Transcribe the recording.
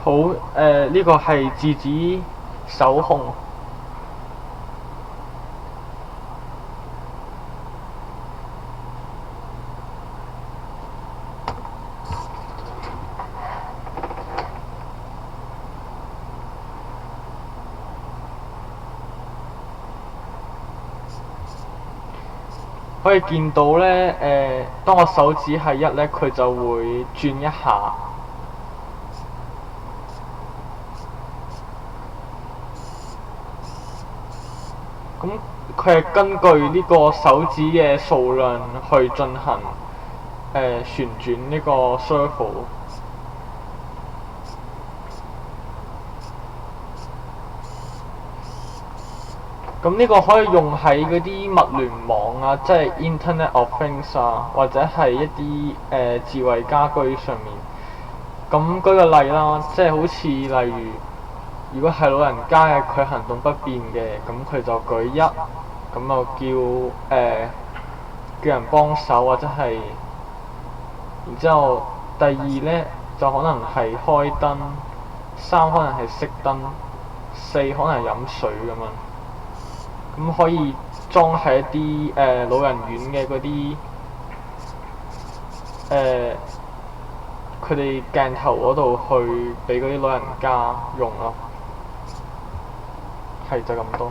好呢個係自指手控。可以見到咧，當我手指係1咧，佢就會轉一下。咁佢係根據呢個手指嘅數量去進行旋轉呢個 servo。咁呢個可以用喺嗰啲物聯網啊，即係 Internet of Things 啊，或者係一啲智慧家居上面。咁舉個例啦，即係好似例如果係老人家嘅佢行動不便嘅，咁佢就舉1，咁就叫人幫手或者係，然之後第2咧就可能係開燈，3可能係熄燈，4可能係飲水咁樣。咁可以裝喺一啲老人院嘅嗰啲佢哋鏡頭嗰度去俾嗰啲老人家用咯。係就咁多。